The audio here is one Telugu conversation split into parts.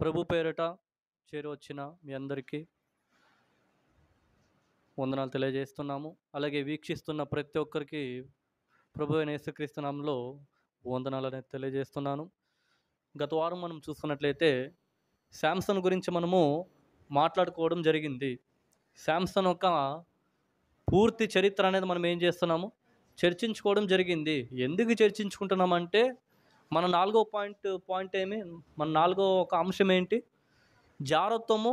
ప్రభు పేరిట చేరువచ్చిన మీ అందరికీ వందనాలు తెలియజేస్తున్నాము. అలాగే వీక్షిస్తున్న ప్రతి ఒక్కరికి ప్రభు అయిన యేసుక్రీస్తు నామములో వందనాలు అనేది తెలియజేస్తున్నాను. గత వారం మనం చూసుకున్నట్లయితే శాంసన్ గురించి మనము మాట్లాడుకోవడం జరిగింది. శాంసన్ యొక్క పూర్తి చరిత్ర అనేది మనం ఏం చేస్తున్నాము, చర్చించుకోవడం జరిగింది. ఎందుకు చర్చించుకుంటున్నామంటే మన నాలుగో ఒక అంశం ఏంటి? జారత్వము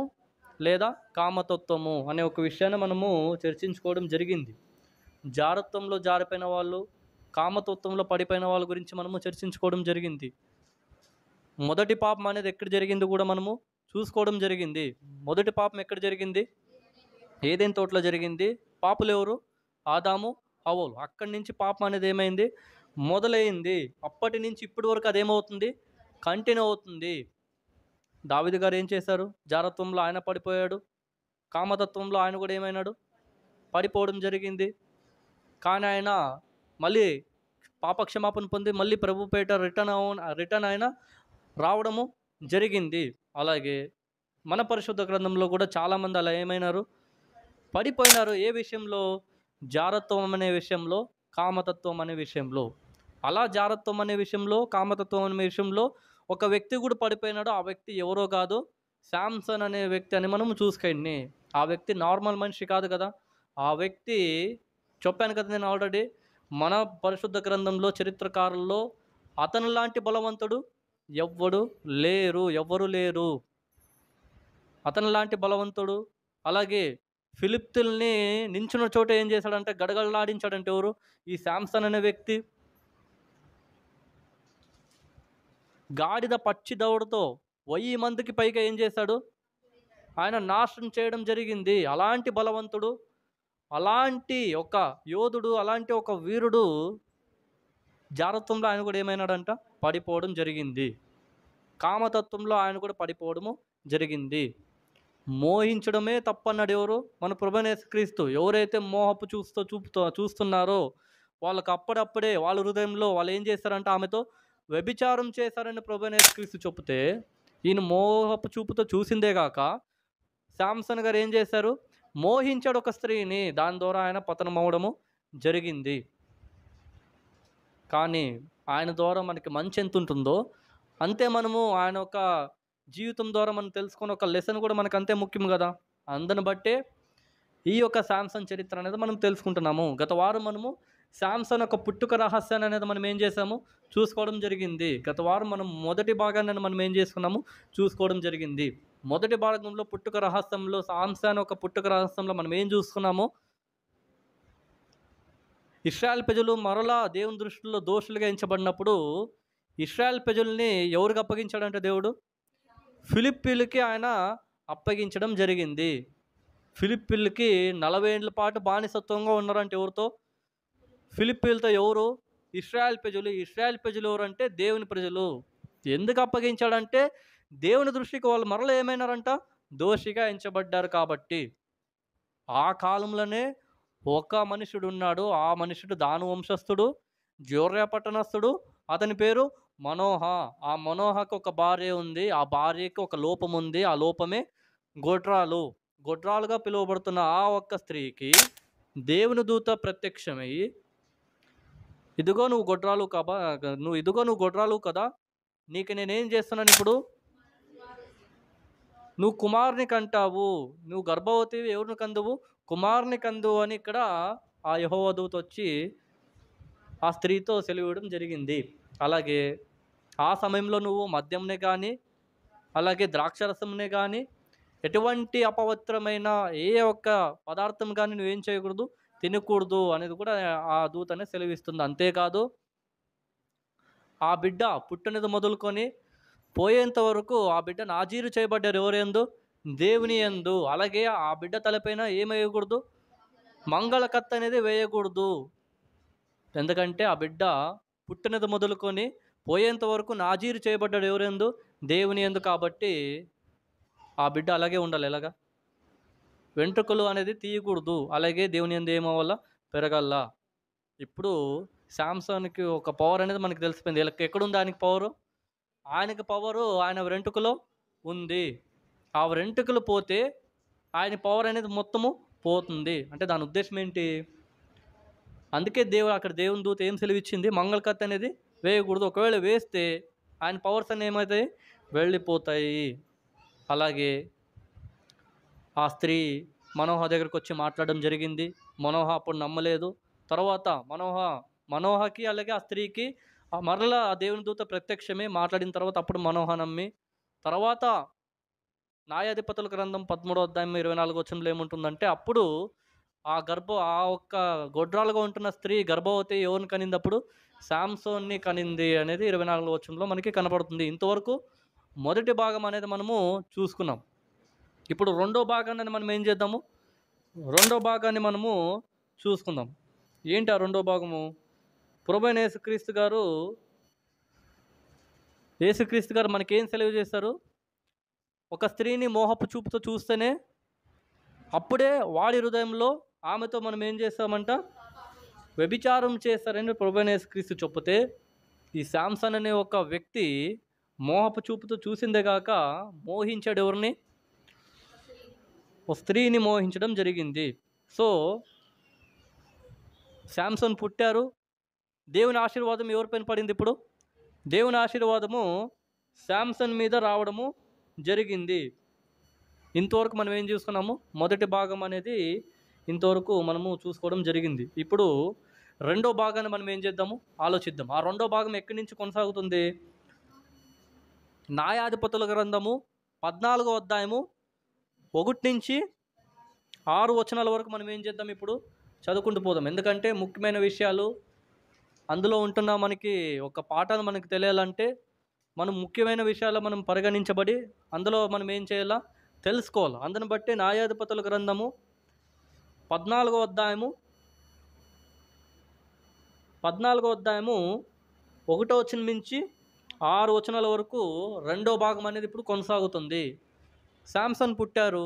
లేదా కామతత్వము అనే ఒక విషయాన్ని మనము చర్చించుకోవడం జరిగింది. జారత్వంలో జారిపోయిన వాళ్ళు, కామతత్వంలో పడిపోయిన వాళ్ళ గురించి మనము చర్చించుకోవడం జరిగింది. మొదటి పాపం అనేది ఎక్కడ జరిగింది కూడా మనము చూసుకోవడం జరిగింది. మొదటి పాపం ఎక్కడ జరిగింది? ఏదైనా తోటలో జరిగింది. పాపులు ఎవరు? ఆదాము, హవ్వలు. అక్కడి నుంచి పాపం అనేది ఏమైంది? మొదలైంది. అప్పటి నుంచి ఇప్పటి వరకు అదేమవుతుంది? కంటిన్యూ అవుతుంది. దావీదు గారు ఏం చేశారు? జారత్వంలో ఆయన పడిపోయాడు. కామతత్వంలో ఆయన కూడా ఏమైనాడు? పడిపోవడం జరిగింది. కానీ ఆయన మళ్ళీ పాపక్షమాపణ పొంది మళ్ళీ ప్రభు పేట రిటర్న్ ఆయన రావడము జరిగింది. అలాగే మన పరిశుద్ధ గ్రంథంలో కూడా చాలామంది అలా ఏమైనారు? పడిపోయినారు. ఏ విషయంలో? జారత్వం అనే విషయంలో, కామతత్వం అనే విషయంలో. అలా జారత్వం అనే విషయంలో, కామతత్వం అనే విషయంలో ఒక వ్యక్తి కూడా పడిపోయినాడు. ఆ వ్యక్తి ఎవరో కాదు, శాంసన్ అనే వ్యక్తి అని మనం చూసుకోండి. ఆ వ్యక్తి నార్మల్ మనిషి కాదు కదా. ఆ వ్యక్తి చెప్పాను కదా నేను ఆల్రెడీ, మన పరిశుద్ధ గ్రంథంలో చరిత్రకారుల్లో అతను లాంటి బలవంతుడు ఎవ్వరు లేరు. అతను లాంటి బలవంతుడు. అలాగే ఫిలిప్తుల్ని నించున్న చోట ఏం చేశాడంటే గడగడలాడించాడంటే ఎవరు? ఈ శాంసన్ అనే వ్యక్తి. గాడిద పచ్చి దవడతో 1000 మందికి పైగా ఏం చేశాడు? ఆయన నాశనం చేయడం జరిగింది. అలాంటి బలవంతుడు, అలాంటి ఒక యోధుడు, అలాంటి ఒక వీరుడు జారత్వంలో ఆయన కూడా ఏమైనాడంట? పడిపోవడం జరిగింది. కామతత్వంలో ఆయన కూడా పడిపోవడము జరిగింది. మోహించడమే తప్పన్నాడు ఎవరు? మన ప్రభువైన యేసుక్రీస్తు. ఎవరైతే మోహపు చూస్తున్నారో వాళ్ళకి అప్పుడప్పుడే వాళ్ళ హృదయంలో వాళ్ళు ఏం చేస్తారంటే ఆమెతో వ్యభిచారం చేశారని ప్రభువైన యేసుక్రీస్తు చెబితే, ఈయన మోహపు చూపుతో చూసిందే కాక శాంసన్ గారు ఏం చేశారు? మోహించాడు ఒక స్త్రీని. దాని ద్వారా ఆయన పతనం అవడము జరిగింది. కానీ ఆయన ద్వారా మనకి మంచి ఎంత ఉంటుందో అంతే మనము ఆయన ఒక జీవితం ద్వారా మనం తెలుసుకున్న ఒక లెసన్ కూడా మనకు అంతే ముఖ్యం కదా. అందుని బట్టే ఈ యొక్క శాంసన్ చరిత్ర అనేది మనం తెలుసుకుంటున్నాము. గత వారం మనము శాంసన్ ఒక పుట్టుక రహస్యాన్ని అనేది మనం ఏం చేసాము? చూసుకోవడం జరిగింది. గత వారం మనం మొదటి భాగాన్ని మనం ఏం చేసుకున్నాము? చూసుకోవడం జరిగింది. మొదటి భాగంలో పుట్టుక రహస్యంలో శాంసన్ ఒక పుట్టుక రహస్యంలో మనం ఏం చూసుకున్నాము? ఇశ్రాయేల్ ప్రజలు మరలా దేవుని దృష్టిలో దోషులుగా ఎంచబడినప్పుడు ఇశ్రాయేల్ ప్రజల్ని ఎవరికి అప్పగించాడంటే దేవుడు? ఫిలిప్పీలకి ఆయన అప్పగించడం జరిగింది. ఫిలిప్పీలకి 40 ఏళ్ల పాటు బానిసత్వంగా ఉన్నారంటే ఎవరితో? ఫిలిప్పీలతో. ఎవరు? ఇశ్రాయేల్ ప్రజలు. ఇశ్రాయేల్ ప్రజలు ఎవరంటే దేవుని ప్రజలు. ఎందుకు అప్పగించాడంటే దేవుని దృష్టికి వాళ్ళు మరలా ఏమైనారంట? దోషిగా ఎంచబడ్డారు కాబట్టి. ఆ కాలంలోనే ఒక మనుషుడు ఉన్నాడు. ఆ మనుషుడు దాను వంశస్థుడు, జోర్యా పట్టణస్థుడు. అతని పేరు మనోహ. ఆ మనోహకు ఒక భార్య ఉంది. ఆ భార్యకి ఒక లోపం ఉంది. ఆ లోపమే గొడ్రాలుగా పిలువబడుతున్న ఆ ఒక్క స్త్రీకి దేవుని దూత ప్రత్యక్షమయ్యి, ఇదిగో నువ్వు గొడ్రాలు కదా, నీకు నేనేం చేస్తున్నాను ఇప్పుడు? నువ్వు కుమారుని కంటావు. నువ్వు గర్భవతివి. ఎవరిని కందువు? కుమారుని కందువు అని ఇక్కడ ఆ యెహోవా దూత వచ్చి ఆ స్త్రీతో సెలవివ్వడం జరిగింది. అలాగే ఆ సమయంలో నువ్వు మద్యంనే కానీ, అలాగే ద్రాక్షరసంనే కానీ, ఎటువంటి అపవిత్రమైన ఏ ఒక్క పదార్థం కానీ నువ్వేం చేయకూడదు, తినకూడదు అనేది కూడా ఆ దూతనే సెలవిస్తుంది. అంతేకాదు ఆ బిడ్డ పుట్టినది మొదలుకొని పోయేంత వరకు ఆ బిడ్డ నాజీరు చేయబడ్డారు. ఎవరి యందు? దేవుని యందు. అలాగే ఆ బిడ్డ తలపైన ఏం వేయకూడదు? మంగళకత్త అనేది వేయకూడదు. ఎందుకంటే ఆ బిడ్డ పుట్టినది మొదలుకొని పోయేంత వరకు నాజీరు చేయబడ్డాడు. ఎవరి యందు? దేవుని యందు. కాబట్టి ఆ బిడ్డ అలాగే ఉండాలి. ఎలాగా? వెంట్రుకలు అనేది తీయకూడదు. అలాగే దేవుని యందు ఏమవ్వాలా? పెరగల్లా. ఇప్పుడు శాంసన్కి ఒక పవర్ అనేది మనకు తెలిసిపోయింది. ఎక్కడుంది ఆయనకి పవరు? ఆయనకి పవరు ఆయన వెంట్రుకలో ఉంది. ఆ వెంట్రుకలు పోతే ఆయన పవర్ అనేది మొత్తము పోతుంది. అంటే దాని ఉద్దేశం ఏంటి? అందుకే అక్కడ దేవుని దూత ఏం సెలవిచ్చింది? మంగళకత్తి అనేది వేయకూడదు. ఒకవేళ వేస్తే ఆయన పవర్స్ అన్నీ ఏమవుతాయి? వెళ్ళిపోతాయి. అలాగే ఆ స్త్రీ మనోహ దగ్గరికి వచ్చి మాట్లాడడం జరిగింది. మనోహ అప్పుడు నమ్మలేదు. తర్వాత మనోహకి అలాగే ఆ స్త్రీకి మరలా ఆ దేవుని దూత ప్రత్యక్షమే మాట్లాడిన తర్వాత అప్పుడు మనోహ నమ్మి, తర్వాత న్యాయాధిపతుల గ్రంథం 13వ అధ్యాయం 24వ వచనంలో ఏముంటుందంటే, అప్పుడు ఆ ఒక్క గొడ్రాలుగా ఉంటున్న స్త్రీ గర్భవతి ఎవరిని కనిందప్పుడు? శాంసోన్ని కనింది అనేది 24వ వచనంలో మనకి కనపడుతుంది. ఇంతవరకు మొదటి భాగం అనేది మనము చూసుకున్నాం. ఇప్పుడు రెండో భాగాన్ని మనం ఏం చేద్దాము? రెండో భాగాన్ని మనము చూసుకుందాం. ఏంటి ఆ రెండో భాగము? ప్రభువైన యేసుక్రీస్తు గారు మనకేం సెలవు చేస్తారు? ఒక స్త్రీని మోహపు చూపుతో చూస్తేనే అప్పుడే వాడి హృదయంలో ఆమెతో మనం ఏం చేస్తామంట? వ్యభిచారం చేస్తారని ప్రభువైన యేసుక్రీస్తు చెప్తే, ఈ శాంసన్ అనే ఒక వ్యక్తి మోహపు చూపుతో చూసిందే కాక మోహించాడు ఎవరిని? ఒక స్త్రీని మోహించడం జరిగింది. సో శాంసన్ పుట్టారు. దేవుని ఆశీర్వాదం ఎవరిపైన పడింది? ఇప్పుడు దేవుని ఆశీర్వాదము శాంసన్ మీద రావడము జరిగింది. ఇంతవరకు మనం ఏం చూసుకున్నాము? మొదటి భాగం అనేది ఇంతవరకు మనము చూసుకోవడం జరిగింది. ఇప్పుడు రెండో భాగాన్ని మనం ఏం చేద్దాము? ఆలోచిద్దాం. ఆ రెండో భాగం ఎక్కడి నుంచి కొనసాగుతుంది? న్యాయాధిపతుల గ్రంథము 14వ అధ్యాయము 1 నుంచి 6 వచనాల వరకు మనం ఏం చేద్దాం? ఇప్పుడు చదువుకుంటూ పోదాం. ఎందుకంటే ముఖ్యమైన విషయాలు అందులో ఉంటున్న మనకి ఒక పాఠాలు మనకు తెలియాలంటే మనం ముఖ్యమైన విషయాలు మనం పరిగణించబడి అందులో మనం ఏం చేయాలా? తెలుసుకోవాలి. అందుని బట్టి న్యాయాధిపతుల గ్రంథము 14వ అధ్యాయము 1వ వచనం నుంచి 6 వచనాల వరకు రెండో భాగం అనేది ఇప్పుడు కొనసాగుతుంది. శాంసన్ పుట్టారు.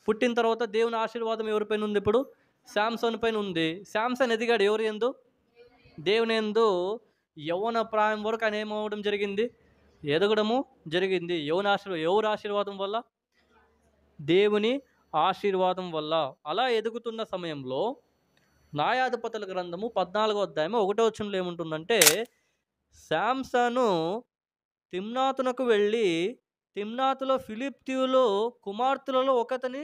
పుట్టిన తర్వాత దేవుని ఆశీర్వాదం ఎవరిపైన ఉంది? ఇప్పుడు శాంసన్ పైన ఉంది. శాంసన్ ఎదిగాడు ఎవరి యందు? దేవుని యందు యవ్వన ప్రాయం వరకు ఆయన ఏమవడం జరిగింది? ఎదగడము జరిగింది. ఎవరి ఆశీర్వాదం వల్ల? దేవుని ఆశీర్వాదం వల్ల. అలా ఎదుగుతున్న సమయంలో న్యాయాధిపతుల గ్రంథము 14వ అధ్యాయం 1వ వచనంలో ఏముంటుందంటే, శాంసను తిమ్నాతునకు వెళ్ళి తిమ్నాతులో ఫిలిష్తీయుల కుమార్తెలలో ఒకతని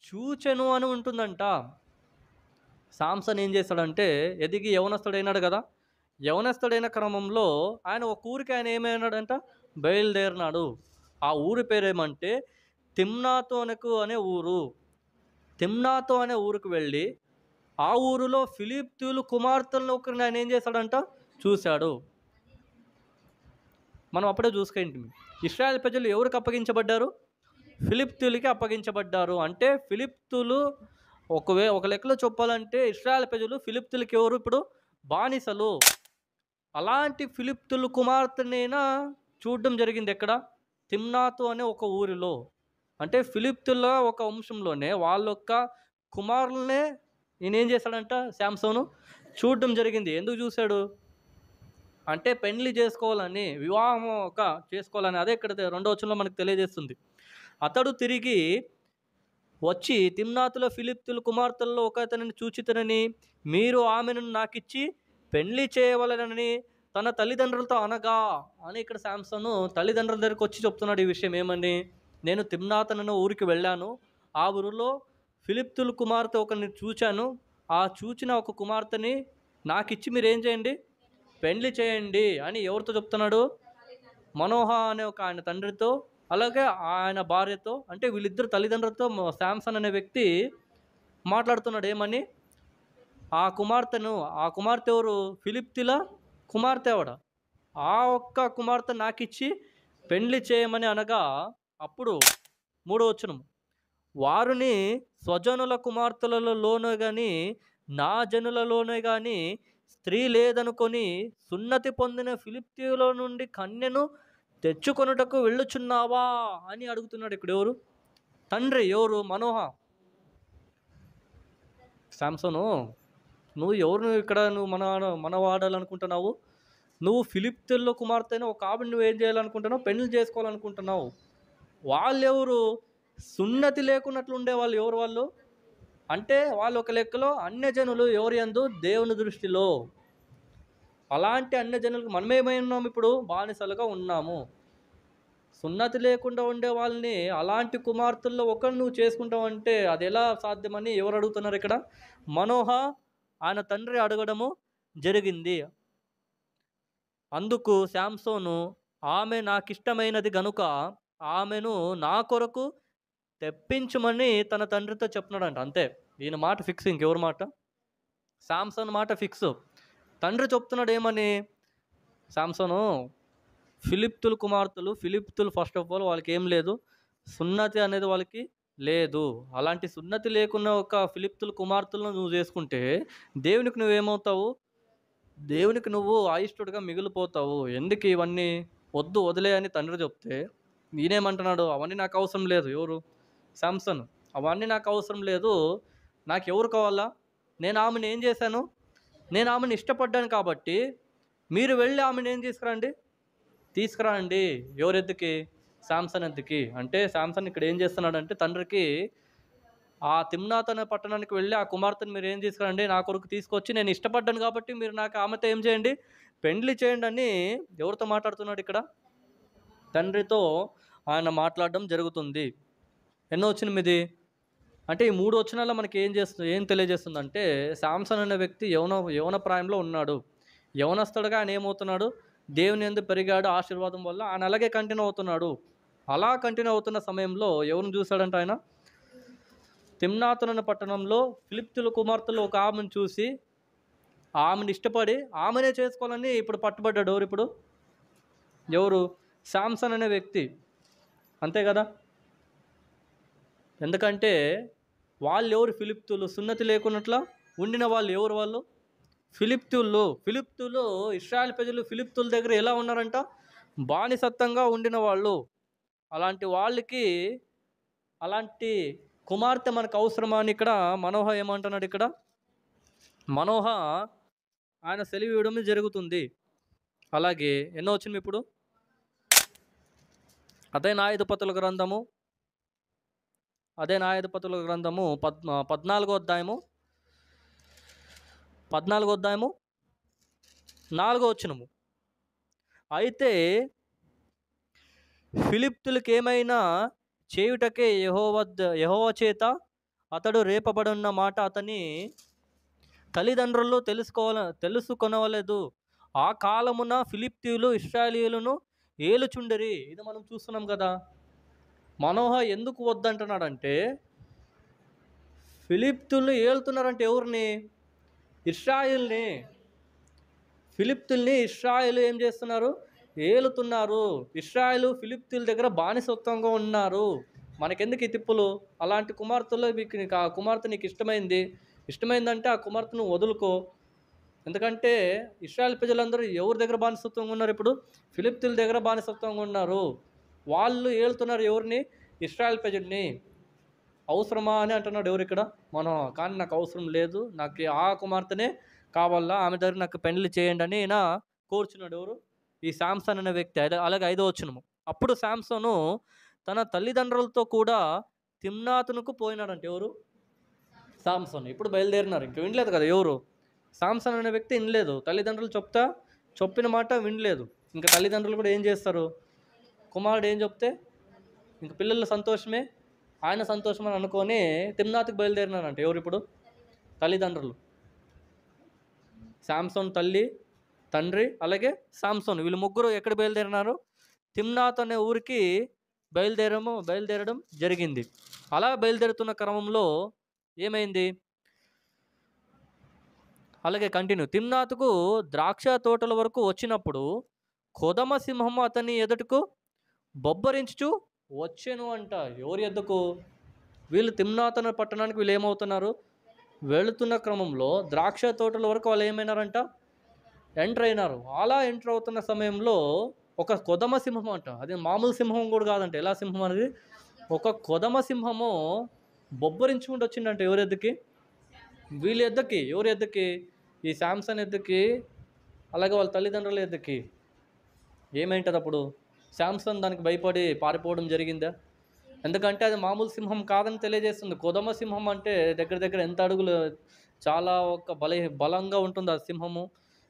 చూచెను అని ఉంటుందంట. శాంసన్ ఏం చేస్తాడంటే ఎదిగి యవనస్తుడైనాడు కదా. యవనస్తుడైన క్రమంలో ఆయన ఒక ఊరికి ఆయన ఏమైనాడంట? బయలుదేరినాడు. ఆ ఊరి పేరేమంటే తిమ్నాతు అనే ఊరు. తిమ్నాతు అనే ఊరికి వెళ్ళి ఆ ఊరిలో ఫిలిష్తీయుల కుమార్తెలను ఒకరిని ఆయన ఏం చేశాడంట? చూశాడు. మనం అప్పుడే చూసుకుంటే ఇశ్రాయేల్ ప్రజలు ఎవరికి అప్పగించబడ్డారు? ఫిలిష్తీయులకి అప్పగించబడ్డారు. అంటే ఫిలిష్తీయులు ఒక లెక్కలో చెప్పాలంటే ఇశ్రాయేల్ ప్రజలు ఫిలిష్తీయులకి ఎవరు? ఇప్పుడు బానిసలు. అలాంటి ఫిలిష్తీయుల కుమార్తెనైనా చూడడం జరిగింది. ఎక్కడ? తిమ్నాతు అనే ఒక ఊరిలో. అంటే ఫిలిష్తీయుల ఒక వంశంలోనే వాళ్ళ యొక్క కుమారులనే ఈయన ఏం చేశాడంట? శాంసోను చూడడం జరిగింది. ఎందుకు చూశాడు అంటే పెళ్లి చేసుకోవాలని, వివాహం చేసుకోవాలని. అదే ఇక్కడ 2వ వచనంలో మనకు తెలియజేస్తుంది. అతడు తిరిగి వచ్చి తిమ్నాతులో ఫిలిష్తీయుల కుమార్తెల్లో ఒకతనిని చూచితనని, మీరు ఆమెను నాకిచ్చి పెళ్లి చేయవలనని తన తల్లిదండ్రులతో అనగా అని ఇక్కడ శాంసను తల్లిదండ్రుల దగ్గరికి వచ్చి చెప్తున్నాడు ఈ విషయం. ఏమని? నేను తిమ్నాతు ఊరికి వెళ్ళాను. ఆ ఊరిలో ఫిలిష్తీయుల కుమార్తె ఒకరిని చూచాను. ఆ చూచిన ఒక కుమార్తెని నాకిచ్చి మీరేం చేయండి? పెళ్లి చేయండి అని ఎవరితో చెప్తున్నాడు? మనోహ అనే ఒక ఆయన తండ్రితో, అలాగే ఆయన భార్యతో, అంటే వీళ్ళిద్దరు తల్లిదండ్రులతో శాంసన్ అనే వ్యక్తి మాట్లాడుతున్నాడు. ఏమని? ఆ కుమార్తె ఎవరు? ఫిలిష్తీయుల కుమార్తె ఆవిడ. ఆ ఒక్క కుమార్తె నాకిచ్చి పెళ్లి చేయమని అనగా, అప్పుడు 3వ వచనం, వారిని స్వజనుల కుమార్తెలలోనే కానీ నా జనులలోనే కానీ స్త్రీ లేదనుకొని సున్నతి పొందిన ఫిలిష్తీయుల నుండి కన్యను తెచ్చుకొనుటకు వెళ్ళుచున్నావా అని అడుగుతున్నాడు. ఇక్కడ ఎవరు? తండ్రి. ఎవరు? మనోహ. శాంసను నువ్వు ఎవరు ఇక్కడ నువ్వు మన వాడాలనుకుంటున్నావు? నువ్వు ఫిలిప్తుల్లో కుమార్తె అయిన ఒక ఆవిడని నువ్వేం చేయాలనుకుంటున్నావు? పెళ్లి చేసుకోవాలనుకుంటున్నావు. వాళ్ళెవరు? సున్నతి లేకున్నట్లు ఉండేవాళ్ళు. ఎవరు వాళ్ళు? అంటే వాళ్ళు ఒక లెక్కలో అన్యజనులు. ఎవరి యందు? దేవుని దృష్టిలో. అలాంటి అన్యజనులకు మనమేమై ఉన్నాము ఇప్పుడు? బానిసలుగా ఉన్నాము. సున్నతి లేకుండా ఉండే వాళ్ళని అలాంటి కుమార్తెల్లో ఒకరిని నువ్వు చేసుకుంటావంటే అది ఎలా సాధ్యమని ఎవరు అడుగుతున్నారు ఇక్కడ? మనోహ ఆయన తండ్రి అడగడము జరిగింది. అందుకు శాంసోను, ఆమె నాకిష్టమైనది గనుక ఆమెను నా కొరకు తెప్పించమని తన తండ్రితో చెప్తున్నాడంట. అంతే. ఈయన మాట ఫిక్స్. ఇంకెవరి మాట? శాంసన్ మాట ఫిక్స్. తండ్రి చెప్తున్నాడు ఏమని? శాంసను, ఫిలిప్తుల కుమార్తెలు, ఫిలిప్తులు ఫస్ట్ ఆఫ్ ఆల్ వాళ్ళకి ఏం లేదు, సున్నతి అనేది వాళ్ళకి లేదు. అలాంటి సున్నతి లేకున్న ఒక ఫిలిప్తుల కుమార్తెలను నువ్వు చేసుకుంటే దేవునికి నువ్వేమవుతావు? దేవునికి నువ్వు అయిష్టుడిగా మిగిలిపోతావు. ఎందుకు ఇవన్నీ? వద్దు, వదిలే అని తండ్రి చెప్తే నేనేమంటున్నాడు? అవన్నీ నాకు అవసరం లేదు. ఎవరు? శాంసన్. అవన్నీ నాకు అవసరం లేదు. నాకు ఎవరు కావాలా? నేను ఆమెను ఏం చేశాను? నేను ఆమెను ఇష్టపడ్డాను కాబట్టి మీరు వెళ్ళి ఆమెను ఏం తీసుకురండి. ఎవరెద్దుకి? శాంసన్ ఎద్దుకి. అంటే శాంసన్ ఇక్కడ ఏం చేస్తున్నాడంటే తండ్రికి ఆ తిమ్నాత్ అనే పట్టణానికి వెళ్ళి ఆ కుమార్తెను మీరు ఏం తీసుకురండి, నా కొరకు తీసుకొచ్చి నేను ఇష్టపడ్డాను కాబట్టి మీరు నాకు ఆమెతో ఏం చేయండి? పెండ్లి చేయండి అని ఎవరితో మాట్లాడుతున్నాడు ఇక్కడ? తండ్రితో ఆయన మాట్లాడడం జరుగుతుంది. ఎన్నో వచనం ఇది? అంటే ఈ 3 వచనాల్లో మనకి ఏం తెలియజేస్తుందంటే శాంసన్ అనే వ్యక్తి యవన ప్రాయంలో ఉన్నాడు. యవనస్తుడుగా ఆయన ఏమవుతున్నాడు? దేవుని యందు పెరిగాడు. ఆశీర్వాదం వల్ల ఆయన అలాగే కంటిన్యూ అవుతున్నాడు. అలా కంటిన్యూ అవుతున్న సమయంలో ఎవరిని చూశాడంట ఆయన? తిమ్నాతు అనే పట్టణంలో ఫిలిప్తుల కుమార్తెలు ఒక ఆమెను చూసి ఆమెను ఇష్టపడి ఆమెనే చేసుకోవాలని ఇప్పుడు పట్టుబడ్డాడు. ఎవరు? శాంసన్ అనే వ్యక్తి. అంతే కదా? ఎందుకంటే వాళ్ళెవరు? ఫిలిప్తులు. సున్నతి లేకున్నట్ల ఉండిన వాళ్ళు ఎవరు? వాళ్ళు ఫిలిప్తులు. ఇశ్రాయేల్ ప్రజలు ఫిలిప్తుల దగ్గర ఎలా ఉన్నారంట? బానిసత్వంగా ఉండిన వాళ్ళు. అలాంటి వాళ్ళకి అలాంటి కుమార్తె మనకు అవసరమా అని ఇక్కడ మనోహ ఏమంటున్నాడు? ఇక్కడ మనోహ ఆయన సెలవు ఇవ్వడం జరుగుతుంది. అలాగే ఎన్నో వచ్చింది ఇప్పుడు? అదే న్యాయాధిపతుల గ్రంథము 14వ అధ్యాయము 4వ వచనము. అయితే ఫిలిప్తులకి ఏమైనా చేయుటకే యెహోవా చేత అతడు రేపబడున్న మాట అతని తల్లిదండ్రులు తెలుసుకొనవలేదు. ఆ కాలమున ఫిలిప్తీయులు ఇశ్రాయేలీయులను ఏలుచుండిరి. ఇది మనం చూస్తున్నాం కదా. మనోహ ఎందుకు వద్దంటున్నాడంటే ఫిలిప్తుల్ని ఏలుతున్నారంటే ఎవరిని? ఇశ్రాయేల్ని. ఫిలిప్తుల్ని ఇశ్రాయేలు ఏం చేస్తున్నారు? ఏలుతున్నారు. ఇశ్రాయేలు ఫిలిప్తుల దగ్గర బానిసత్వంగా ఉన్నారు. మనకెందుకు ఈ తిప్పులు? అలాంటి కుమార్తెలో నీకు ఆ కుమార్తె నీకు ఇష్టమైందంటే ఆ కుమార్తెను వదులుకో. ఎందుకంటే ఇశ్రాయేల్ ప్రజలందరూ ఎవరి దగ్గర బానిసత్వంగా ఉన్నారు ఇప్పుడు? ఫిలిప్తుల దగ్గర బానిసత్వంగా ఉన్నారు. వాళ్ళు ఏలుతున్నారు ఎవరిని? ఇశ్రాయేల్ ప్రజల్ని. అవసరమా అని అంటున్నాడు ఎవరు ఇక్కడ? మనం. కానీ నాకు అవసరం లేదు, నాకు ఆ కుమార్తెనే కావాలా, ఆమె దగ్గర నాకు పెళ్లి చేయండి అని ఈయన కోరుచున్నాడు. ఎవరు? ఈ శాంసన్ అనే వ్యక్తి. అలాగే 5వ వచనము. అప్పుడు శాంసను తన తల్లిదండ్రులతో కూడా తిమ్నాతునకు పోయినాడంటే ఎవరు? శాంసన్. ఇప్పుడు బయలుదేరినారు. ఇంక వినలేదు కదా ఎవరు? శాంసన్ అనే వ్యక్తి వినలేదు. తల్లిదండ్రులు చెప్పిన మాట వినలేదు. ఇంకా తల్లిదండ్రులు కూడా ఏం చేస్తారు? కుమారుడు ఏం చెప్తే ఇంక పిల్లల సంతోషమే ఆయన సంతోషం అని అనుకొని తిమ్నాతుకు బయలుదేరినారంట. ఎవరు ఇప్పుడు? తల్లిదండ్రులు. శాంసన్ తండ్రి అలాగే శాంసన్ వీళ్ళు ముగ్గురు ఎక్కడ బయలుదేరినారు? తిమ్నాత్ అనే ఊరికి బయలుదేరడం జరిగింది. అలా బయలుదేరుతున్న క్రమంలో ఏమైంది? అలాగే కంటిన్యూ. తిమ్నాతుకు ద్రాక్ష తోటల వరకు వచ్చినప్పుడు కొదమ సింహము అతని ఎదుటకు బొబ్బరించుచు వచ్చాను అంట. ఎవరి ఎద్దుకు? వీళ్ళు తిమ్నాత్ అనే పట్టణానికి వీళ్ళు ఏమవుతున్నారు? వెళుతున్న క్రమంలో ద్రాక్ష తోటల వరకు వాళ్ళు ఏమైనారంట? ఎంటర్ అయినారు. అలా ఎంటర్ అవుతున్న సమయంలో ఒక కొదమ సింహం అంట. అది మామూలు సింహం కూడా కాదంట. ఎలా సింహం అనేది? ఒక కొదమ సింహము బొబ్బరించుకుంటూ వచ్చిందంట. ఎవరెద్దుకి? వీళ్ళ ఎద్దకి, ఎవరి ఎద్దకి? ఈ శాంసన్ ఎద్దకి, అలాగే వాళ్ళ తల్లిదండ్రుల ఎద్దకి. ఏమైంటుంది అప్పుడు? శాంసన్ దానికి భయపడి పారిపోవడం జరిగిందా? ఎందుకంటే అది మామూలు సింహం కాదని తెలియజేస్తుంది. కొదమ సింహం అంటే దగ్గర దగ్గర ఎంత అడుగులు, చాలా ఒక బలంగా ఉంటుంది ఆ సింహము.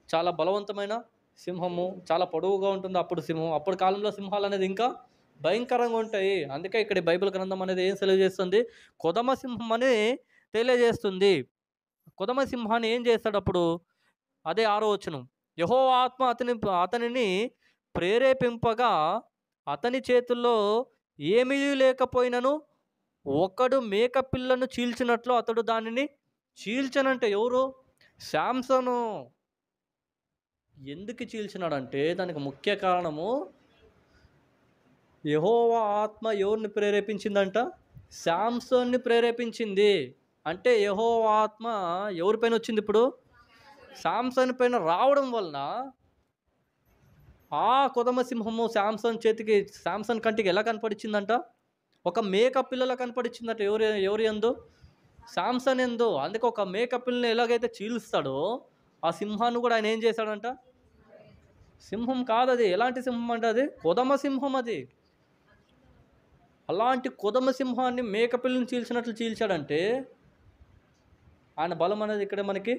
చాలా బలవంతమైన సింహము, చాలా పొడవుగా ఉంటుంది అప్పుడు సింహం. అప్పుడు కాలంలో సింహాలు అనేది ఇంకా భయంకరంగా ఉంటాయి. అందుకే ఇక్కడ ఈ బైబిల్ గ్రంథం అనేది ఏం తెలియజేస్తుంది? కొదమ సింహం అని తెలియజేస్తుంది. కొదమ సింహాన్ని ఏం చేస్తాడప్పుడు? అదే 6వ వచనం. యెహోవా ఆత్మ అతనిని ప్రేరేపింపగా అతని చేతుల్లో ఏమీ లేకపోయినను ఒకడు మేకపిల్లను చీల్చినట్లు అతడు దానిని చీల్చనంటే ఎవరు? శాంసను. ఎందుకు చీల్చినాడంటే దానికి ముఖ్య కారణము యెహోవా ఆత్మ ఎవరిని ప్రేరేపించిందంట? శాంసన్ని ప్రేరేపించింది. అంటే యెహోవా ఆత్మ ఎవరిపైన వచ్చింది ఇప్పుడు? శాంసన్ పైన రావడం వలన ఆ కొదమ సింహము శాంసన్ కంటికి ఎలా కనపడిచ్చిందంట? ఒక మేక పిల్లలా కనపడిచ్చిందట. ఎవరి యందు? శాంసన్ యందు. అందుకే ఒక మేక పిల్లని ఎలాగైతే చీలుస్తాడో ఆ సింహాన్ని కూడా ఆయన ఏం చేశాడంట? సింహం కాదది. ఎలాంటి సింహం అంటే అది కొదమ సింహం అది. అలాంటి కొదమ సింహాన్ని మేక పిల్లని చీల్చినట్లు చీల్చాడంటే ఆయన బలం అనేది ఇక్కడ మనకి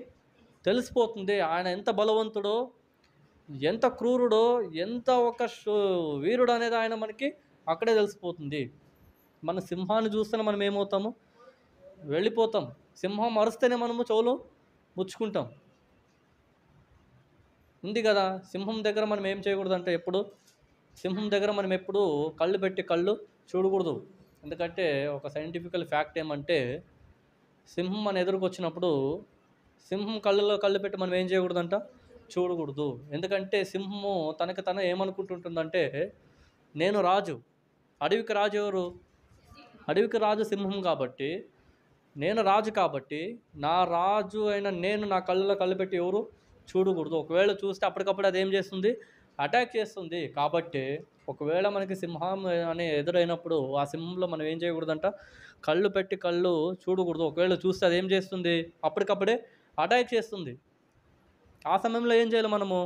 తెలిసిపోతుంది. ఆయన ఎంత బలవంతుడో, ఎంత క్రూరుడో, ఎంత ఒక వీరుడు అనేది ఆయన మనకి అక్కడే తెలిసిపోతుంది. మన సింహాన్ని చూస్తేనే మనం ఏమవుతాము? వెళ్ళిపోతాం. సింహం అరుస్తేనే మనము చెవులు ముచ్చుకుంటాం. ఉంది కదా, సింహం దగ్గర మనం ఏం చేయకూడదంటే సింహం దగ్గర మనం ఎప్పుడు కళ్ళు పెట్టి కళ్ళు చూడకూడదు. ఎందుకంటే ఒక సైంటిఫికల్ ఫ్యాక్ట్ ఏమంటే సింహం మన ఎదురుకు వచ్చినప్పుడు సింహం కళ్ళలో కళ్ళు పెట్టి మనం ఏం చేయకూడదంట? చూడకూడదు. ఎందుకంటే సింహము తనకు తను ఏమనుకుంటుంటుందంటే నేను రాజు. అడవికి రాజు ఎవరు? అడవికి రాజు సింహం కాబట్టి, నేను రాజు కాబట్టి నా రాజు అయిన నేను నా కళ్ళలో కళ్ళు పెట్టి ఎవరు చూడకూడదు. ఒకవేళ చూస్తే అప్పటికప్పుడు అది ఏం చేస్తుంది? అటాక్ చేస్తుంది. కాబట్టి ఒకవేళ మనకి సింహం అనే ఎదురైనప్పుడు ఆ సింహంలో మనం ఏం చేయకూడదంట? కళ్ళు పెట్టి కళ్ళు చూడకూడదు. ఒకవేళ చూస్తే అది ఏం చేస్తుంది? అప్పటికప్పుడే అటాక్ చేస్తుంది. ఆ సమయంలో ఏం చేయాలి మనము?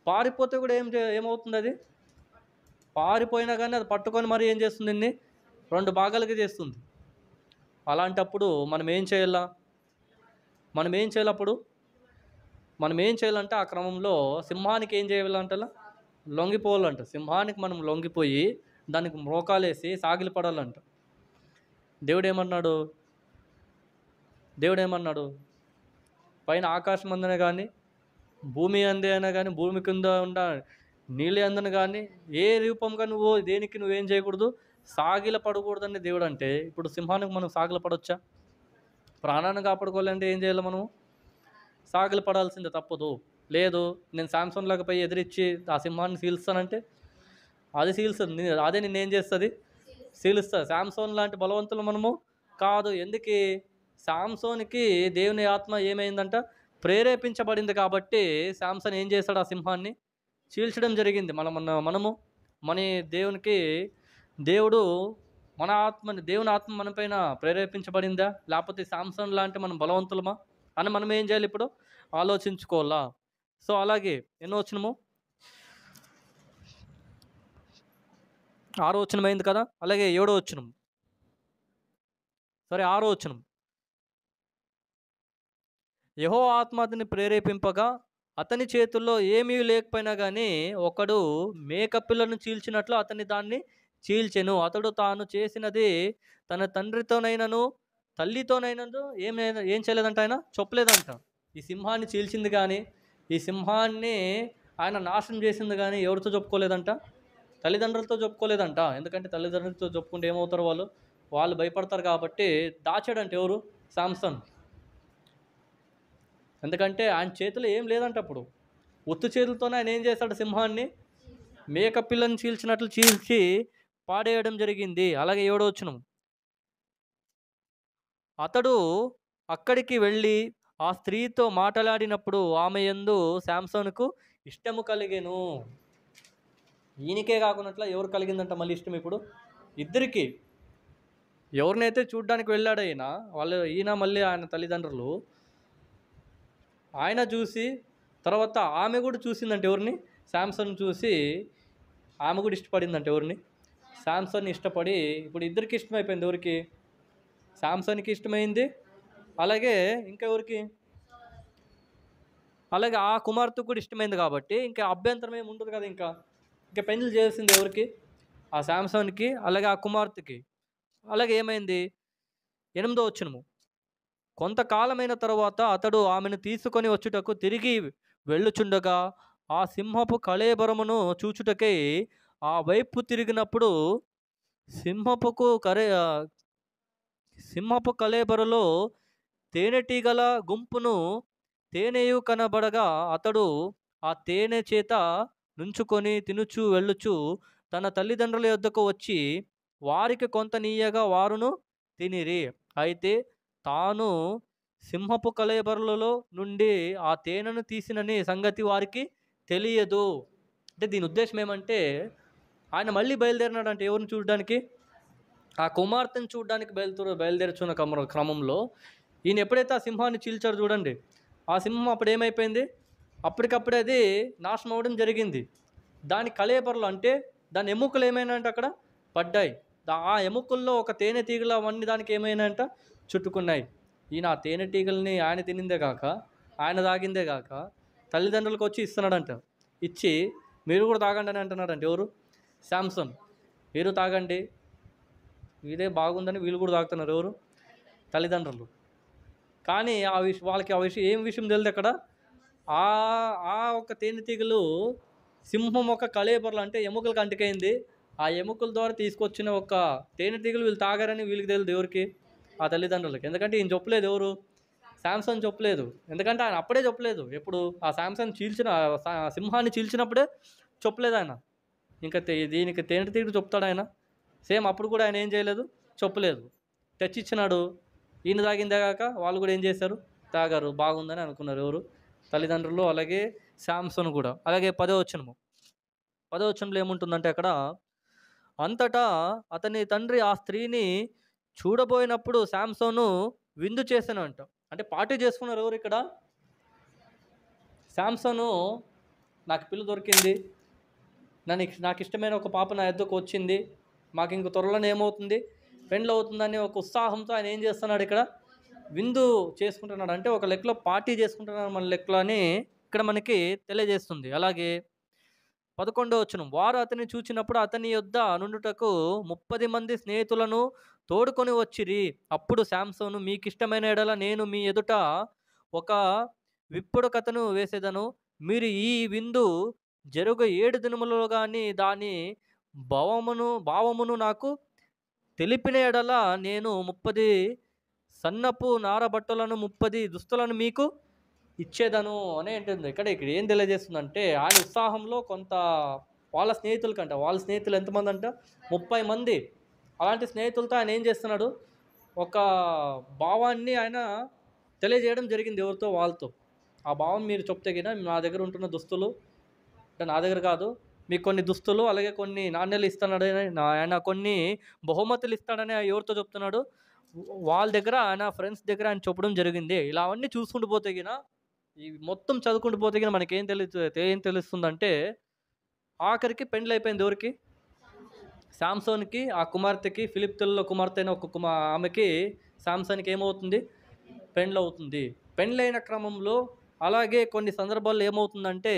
పారిపోతే కూడా ఏమవుతుంది అది? పారిపోయినా కానీ అది పట్టుకొని మరి ఏం చేస్తుంది? దీన్ని 2 భాగాలుగా చేస్తుంది. అలాంటప్పుడు మనం ఏం చేయాలా? మనం ఏం చేయాలంటే ఆ క్రమంలో సింహానికి ఏం చేయాలంట? లొంగిపోవాలంట. సింహానికి మనం లొంగిపోయి దానికి మోకాలేసి సాగిలపడాలంట. దేవుడేమన్నాడు? పైన ఆకాశం అందనే కానీ, భూమి అందే అయినా కానీ, భూమి కింద ఉన్న నీళ్ళ అందను కానీ, ఏ రూపంగా నువ్వేం చేయకూడదు? సాగిలపడకూడదని దేవుడు అంటే, ఇప్పుడు సింహానికి మనం సాగిలపడొచ్చా? ప్రాణాన్ని కాపాడుకోవాలంటే ఏం చేయాలి మనము? సాగిలపడాల్సిందే, తప్పదు. లేదు నేను శాంసన్ లాగా పోయి ఎదిరించి ఆ సింహాన్ని చీలుస్తానంటే అది చీల్స్తుంది. అదే నిన్నేం చేస్తుంది? చీలుస్తుంది. శాంసన్ లాంటి బలవంతులు మనము కాదు. ఎందుకు? శాంసోనికి దేవుని ఆత్మ ఏమైందంట? ప్రేరేపించబడింది కాబట్టి శాంసన్ ఏం చేశాడు? ఆ సింహాన్ని చీల్చడం జరిగింది. మనము మన దేవునికి దేవుడు దేవుని ఆత్మ మన పైన ప్రేరేపించబడిందా? లేకపోతే శాంసన్ లాంటి మనం బలవంతులమా అని మనం ఏం చేయాలి? ఇప్పుడు ఆలోచించుకోవాలా. సో అలాగే ఎన్నో వచనము? 6వ వచనం అయింది కదా. అలాగే 7వ వచనం, సరే 6వ వచనం. యెహోవా ఆత్మ అతన్ని ప్రేరేపింపగా అతని చేతుల్లో ఏమీ లేకపోయినా కానీ ఒకడు మేకపిల్లను చీల్చినట్లు అతని దాన్ని చీల్చెను. అతడు తాను చేసినది తన తండ్రితోనైనను తల్లితోనైనను ఏం చేయలేదంట, ఆయన చెప్పలేదంట. ఈ సింహాన్ని చీల్చింది కానీ, ఈ సింహాన్ని ఆయన నాశనం చేసింది కానీ ఎవరితో చెప్పుకోలేదంట? తల్లిదండ్రులతో చెప్పుకోలేదంట. ఎందుకంటే తల్లిదండ్రులతో చెప్పుకుంటే ఏమవుతారు? వాళ్ళు భయపడతారు కాబట్టి దాచాడంట. ఎవరు? శాంసన్. ఎందుకంటే ఆయన చేతిలో ఏం లేదంట. అప్పుడు ఉత్తు చేతులతోనే ఆయన ఏం చేశాడు? సింహాన్ని మేకపిల్లని చీల్చినట్లు చీల్చి పాడేయడం జరిగింది. అలాగే 7వ వచనం. అతడు అక్కడికి వెళ్ళి ఆ స్త్రీతో మాట్లాడినప్పుడు ఆమె యందు శాంసనుకు ఇష్టము కలిగెను. ఈయనకే కాకున్నట్ల ఎవరు కలిగిందంట మళ్ళీ ఇష్టం? ఇప్పుడు ఇద్దరికి. ఎవరినైతే చూడ్డానికి వెళ్ళాడు ఈయన మళ్ళీ ఆయన తల్లిదండ్రులు, ఆయన చూసి తర్వాత ఆమె కూడా చూసిందంటే ఎవరిని, శాంసన్ చూసి ఆమె కూడా ఇష్టపడిందంటే ఎవరిని, శాంసన్ని ఇష్టపడి, ఇప్పుడు ఇద్దరికి ఇష్టమైపోయింది. ఎవరికి? శాంసన్కి ఇష్టమైంది, అలాగే ఇంకా ఎవరికి, అలాగే ఆ కుమార్తెకు కూడా ఇష్టమైంది. కాబట్టి ఇంకా అభ్యంతరం ఏమి ఉండదు కదా. ఇంకా పెళ్లి చేసింది ఎవరికి? ఆ శాంసన్కి, అలాగే ఆ కుమార్తెకి. అలాగే ఏమైంది? 8వ వచనము, కొంతకాలమైన తరువాత అతడు ఆమెను తీసుకొని వచ్చుటకు తిరిగి వెళ్ళుచుండగా ఆ సింహపు కళేబరమును చూచుటకై ఆ వైపు తిరిగినప్పుడు సింహపుకు కరే సింహపు కళేబరలో తేనెటీగల గుంపును తేనెయు కనబడగా అతడు ఆ తేనె చేత నుంచుకొని తినుచు వెళ్ళుచు తన తల్లిదండ్రుల యొద్దకు వచ్చి వారికి కొంత నీయగా వారును తినిరి. అయితే తాను సింహపు కళేబరలలో నుండి ఆ తేనెను తీసినని సంగతి వారికి తెలియదు. అంటే దీని ఉద్దేశం ఏమంటే, ఆయన మళ్ళీ బయలుదేరినాడంటే ఎవరిని చూడడానికి? ఆ కుమార్తెను చూడడానికి బయలుదేరుచున్న క్రమంలో ఈయన ఎప్పుడైతే ఆ సింహాన్ని చీల్చాడు చూడండి, ఆ సింహం అప్పుడు ఏమైపోయింది? అప్పటికప్పుడే అది నాశనం అవ్వడం జరిగింది. దాని కళేబరలు అంటే దాని ఎముకలు ఏమైనా అంటే అక్కడ పడ్డాయి. ఆ ఎముకల్లో ఒక తేనెటీగలు అవన్నీ దానికి ఏమైనా అంట చుట్టుకున్నాయి. ఈయన ఆ తేనెటీగల్ని ఆయన తినిందే కాక, ఆయన తాగిందే కాక తల్లిదండ్రులకు వచ్చి ఇస్తున్నాడంట. ఇచ్చి మీరు కూడా తాగండి అని అంటున్నాడంట. ఎవరు? శాంసన్. మీరు తాగండి, ఇదే బాగుందని వీళ్ళు కూడా తాగుతున్నారు. ఎవరు? తల్లిదండ్రులు. కానీ వాళ్ళకి ఆ విషయం ఏం విషయం తెలియదు అక్కడ. ఆ ఒక తేనెటీగలు సింహం ఒక కళేబరలు అంటే ఎముకలకు అంటికైంది. ఆ ఎముకల ద్వారా తీసుకొచ్చిన ఒక తేనెటీగలు వీళ్ళు తాగారని వీళ్ళకి తెలియదు. ఎవరికి? ఆ తల్లిదండ్రులకి. ఎందుకంటే ఈయన చెప్పలేదు. ఎవరు? శాంసన్ చెప్పలేదు. ఎందుకంటే ఆయన అప్పుడే చెప్పలేదు. ఎప్పుడు? ఆ శాంసన్ సింహాన్ని చీల్చినప్పుడే చెప్పలేదు ఆయన. ఇంకా దీనికి తేనెటీగలు చెప్తాడు ఆయన. సేమ్ అప్పుడు కూడా ఆయన ఏం చేయలేదు, చెప్పలేదు. తెచ్చిచ్చినాడు. ఈయన తాగిందే కాక వాళ్ళు కూడా ఏం చేశారు? తాగారు. బాగుందని అనుకున్నారు. ఎవరు? తల్లిదండ్రులు, అలాగే శాంసన్ కూడా. అలాగే 10వ వచనంలో ఏముంటుందంటే అక్కడ, అంతటా అతని తండ్రి ఆ స్త్రీని చూడబోయినప్పుడు శాంసోను విందు చేశానంట. అంటే పార్టీ చేసుకున్నారు. ఎవరు ఇక్కడ? శాంసను, నాకు పిల్ల దొరికింది, నాకు ఇష్టమైన ఒక పాప నా యొద్దకు వచ్చింది, మాకు ఇంక త్వరలోనే ఏమవుతుంది, పెండ్లి అవుతుందని ఒక ఉత్సాహంతో ఆయన ఏం చేస్తున్నాడు? ఇక్కడ విందు చేసుకుంటున్నాడు. అంటే ఒక లెక్కలో పార్టీ చేసుకుంటున్నాడు మన లెక్కలో అని ఇక్కడ మనకి తెలియజేస్తుంది. అలాగే 11వ వచనం, వారు అతన్ని చూచినప్పుడు అతని యొద్ద నుండుటకు 30 మంది స్నేహితులను తోడుకొని వచ్చిరి. అప్పుడు శాంసోను, మీకిష్టమైన ఎడల నేను మీ ఎదుట ఒక విప్పుడు కథను వేసేదను. మీరు ఈ విందు జరుగు 7 దినములలో కానీ దాని భావమును నాకు తెలిపిన ఎడల నేను 30 సన్నపు నారబట్టలను 30 దుస్తులను మీకు ఇచ్చేదను అని అంటుంది. ఇక్కడ ఏం తెలియజేస్తుందంటే, ఆయన ఉత్సాహంలో కొంత వాళ్ళ స్నేహితులు ఎంతమంది అంట? 30 మంది. అలాంటి స్నేహితులతో ఆయన ఏం చేస్తున్నాడు? ఒక భావాన్ని ఆయన తెలియజేయడం జరిగింది. ఎవరితో? వాళ్ళతో. ఆ భావం మీరు చెప్తే గిన నా దగ్గర ఉంటున్న దుస్తులు, అంటే నా దగ్గర కాదు, మీకు కొన్ని దుస్తులు అలాగే కొన్ని నాణ్యాలు ఇస్తున్నాడని, ఆయన కొన్ని బహుమతులు ఇస్తాడని ఎవరితో చెప్తున్నాడు? వాళ్ళ దగ్గర, ఆయన ఫ్రెండ్స్ దగ్గర ఆయన చెప్పడం జరిగింది. ఇలా అవన్నీ చూసుకుంటూ పోతే గిన, ఈ మొత్తం చదువుకుంటూ పోతే గిన మనకేం ఏం తెలుస్తుందంటే, ఆఖరికి పెండ్లి అయిపోయింది. ఎవరికి? శాంసోన్కి, ఆ కుమార్తెకి, ఫిలిప్తుల్లో కుమార్తె అయిన ఒక ఆమెకి, శాంసన్కి ఏమవుతుంది? పెండ్లి అవుతుంది. పెండ్లైన క్రమంలో అలాగే కొన్ని సందర్భాల్లో ఏమవుతుందంటే,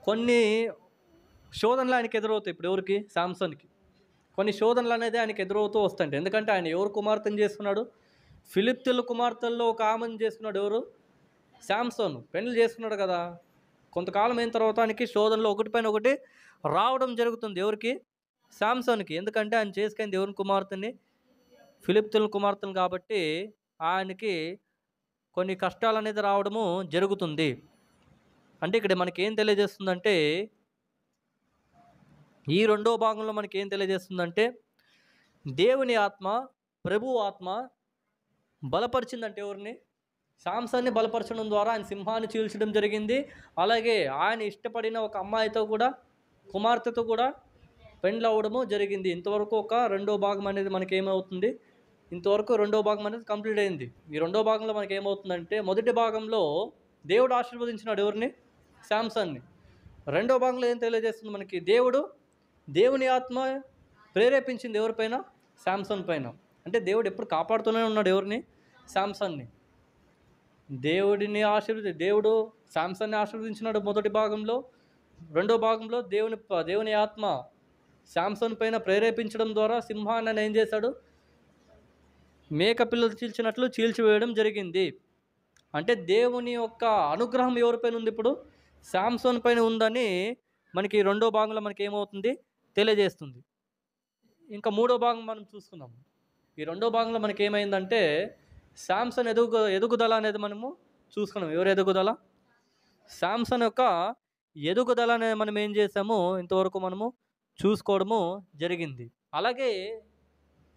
కొన్ని శోధనలు ఆయనకి ఎదురవుతాయి. ఇప్పుడు ఎవరికి? శాంసన్కి. కొన్ని శోధనలు అనేది ఆయనకి ఎదురవుతూ వస్తాయి. ఎందుకంటే ఆయన ఎవరు కుమార్తెను చేసుకున్నాడు? ఫిలిప్తుల కుమార్తెల్లో ఒక ఆమెను చేసుకున్నాడు. ఎవరు? శాంసోను. పెళ్లి చేసుకున్నాడు కదా. కొంతకాలం అయిన తర్వాత ఆయనకి శోధనలో ఒకటి పైన ఒకటి రావడం జరుగుతుంది. ఎవరికి? శాంసోన్కి. ఎందుకంటే ఆయన చేసుకుంది ఎవరిని కుమార్తెని? ఫిలిప్తుల కుమార్తెను. కాబట్టి ఆయనకి కొన్ని కష్టాలు అనేది రావడము జరుగుతుంది. అంటే ఇక్కడ మనకి ఏం తెలియజేస్తుందంటే, ఈ రెండో భాగంలో మనకి ఏం తెలియజేస్తుందంటే, దేవుని ఆత్మ, ప్రభువు ఆత్మ బలపరిచిందంటే ఎవరిని? శాంసన్ని బలపరచడం ద్వారా ఆయన సింహాన్ని చీల్చడం జరిగింది. అలాగే ఆయన ఇష్టపడిన ఒక అమ్మాయితో కూడా, కుమార్తెతో కూడా పెండ్లి అవ్వడము జరిగింది. ఇంతవరకు ఒక రెండో భాగం అనేది మనకేమవుతుంది, ఇంతవరకు రెండో భాగం అనేది కంప్లీట్ అయింది. ఈ రెండో భాగంలో మనకేమవుతుందంటే, మొదటి భాగంలో దేవుడు ఆశీర్వదించినాడు ఎవరిని? శాంసన్ని. రెండో భాగంలో ఏం తెలియజేస్తుంది మనకి? దేవుని ఆత్మ ప్రేరేపించింది ఎవరిపైన? శాంసన్ పైన. అంటే దేవుడు ఎప్పుడు కాపాడుతూనే ఉన్నాడు ఎవరిని? శాంసన్ని. దేవుడు శాంసన్ని ఆశీర్వదించినాడు మొదటి భాగంలో. రెండో భాగంలో దేవుని ఆత్మ శాంసన్ పైన ప్రేరేపించడం ద్వారా సింహాన్ని ఏం చేశాడు? మేక పిల్లలు చీల్చినట్లు చీల్చివేయడం జరిగింది. అంటే దేవుని యొక్క అనుగ్రహం ఎవరిపైన ఉంది ఇప్పుడు? శాంసన్ పైన ఉందని మనకి రెండో భాగంలో మనకి ఏమవుతుంది? తెలియజేస్తుంది. ఇంకా మూడో భాగం మనం చూసుకుందాం. ఈ రెండో భాగంలో మనకి ఏమైందంటే, శాంసన్ ఎదుగుదల అనేది మనము చూసుకున్నాం. ఎవరు ఎదుగుదల? శాంసన్ యొక్క ఎదుగుదల అనేది మనం ఏం చేసాము? ఇంతవరకు మనము చూసుకోవడము జరిగింది. అలాగే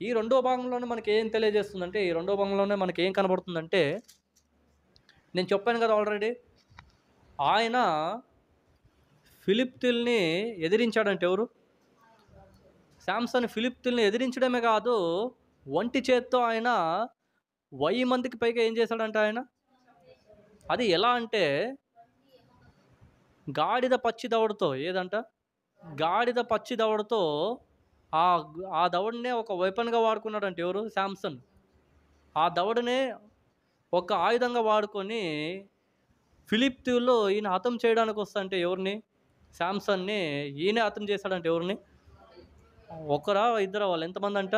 ఈ రెండో భాగంలోనే మనకి ఏం తెలియజేస్తుందంటే, ఈ రెండో భాగంలోనే మనకి ఏం కనబడుతుందంటే, నేను చెప్పాను కదా ఆల్రెడీ, ఆయన ఫిలిప్తీయుల్ని ఎదిరించాడంటే ఎవరు? శాంసన్ ఫిలిప్తీయుల్ని ఎదిరించడమే కాదు, ఒంటి చేత్తో ఆయన 1000 మందికి పైగా ఏం చేశాడంట ఆయన? అది ఎలా అంటే, గాడిద పచ్చి దవడతో, ఏదంట? గాడిద పచ్చి దవడతో ఆ దవడనే ఒక వెపన్‌గా వాడుకున్నాడంట ఎవరు? శాంసన్. ఆ దవడనే ఒక ఆయుధంగా వాడుకొని ఫిలిప్తీయుల్లో ఈయన హతం చేయడానికి వస్తుంటే ఎవరిని? శాంసన్ని. ఈయనే హతం చేశాడంటే ఎవరిని? ఒకరా ఇద్దరా? వాళ్ళు ఎంతమంది అంట?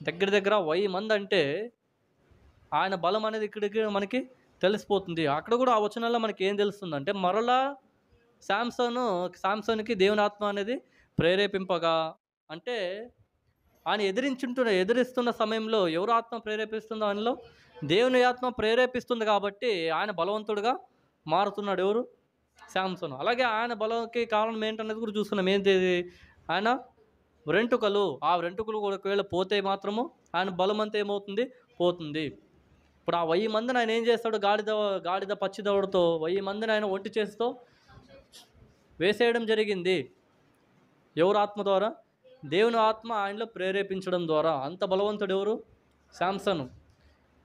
దగ్గర దగ్గర 1000 మంది. అంటే ఆయన బలం అనేది ఇక్కడికి మనకి తెలిసిపోతుంది. అక్కడ కూడా ఆ వచనాల్లో మనకి ఏం తెలుస్తుందంటే, మరలా శాంసన్‌కి దేవుని ఆత్మ అనేది ప్రేరేపింపగా, అంటే ఆయన ఎదిరిస్తున్న సమయంలో ఎవరు ఆత్మ ప్రేరేపిస్తుందో ఆయనలో? దేవుని ఆత్మ ప్రేరేపిస్తుంది కాబట్టి ఆయన బలవంతుడుగా మారుతున్నాడు. ఎవరు? శాంసన్. అలాగే ఆయన బలంకి కారణం ఏంటనేది కూడా చూస్తున్నాం. ఏంటి? ఆయన వెంట్రుకలు. ఆ వెంట్రుకలు కూడా ఒకవేళ పోతే మాత్రము ఆయన బలం అంతా ఏమవుతుంది? పోతుంది. ఇప్పుడు ఆ 1000 మందిని ఆయన ఏం చేస్తాడు? గాడిద పచ్చి దవడతో 1000 మందిని ఆయన ఒంటి చేత్తో వేసేయడం జరిగింది. ఎవరు ఆత్మ ద్వారా? దేవుని ఆత్మ ఆయనలో ప్రేరేపించడం ద్వారా. అంత బలవంతుడు ఎవరు? శాంసన్.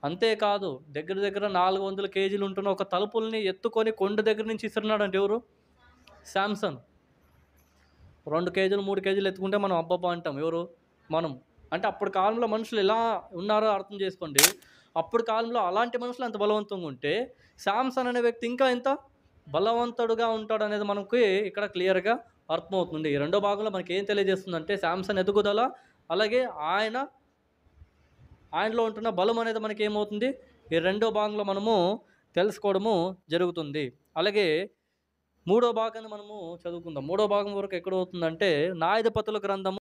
అంతేకాదు, దగ్గర దగ్గర 400 కేజీలు ఉంటున్న ఒక తలుపుల్ని ఎత్తుకొని కొండ దగ్గర నుంచి ఇస్తున్నాడంటే ఎవరు? శాంసన్. 2 కేజీలు 3 కేజీలు ఎత్తుకుంటే మనం అబ్బబ్బా అంటాం. ఎవరు? మనం. అంటే అప్పుడు కాలంలో మనుషులు ఎలా ఉన్నారో అర్థం చేసుకోండి. అప్పుడు కాలంలో అలాంటి మనుషులు అంత బలవంతంగా ఉంటే, శాంసన్ అనే వ్యక్తి ఇంకా ఎంత బలవంతుడుగా ఉంటాడనేది మనకి ఇక్కడ క్లియర్‌గా అర్థమవుతుంది. ఈ రెండో భాగంలో మనకి ఏం తెలియజేస్తుందంటే, శాంసన్ ఎదుగుదల, అలాగే ఆయనలో ఉంటున్న బలం అనేది మనకి ఏమవుతుంది? ఈ రెండో భాగంలో మనము తెలుసుకోవడము జరుగుతుంది. అలాగే మూడో భాగాన్ని మనము చదువుకుందాం. మూడో భాగం వరకు ఎక్కడవుతుందంటే, న్యాయాధిపతుల గ్రంథము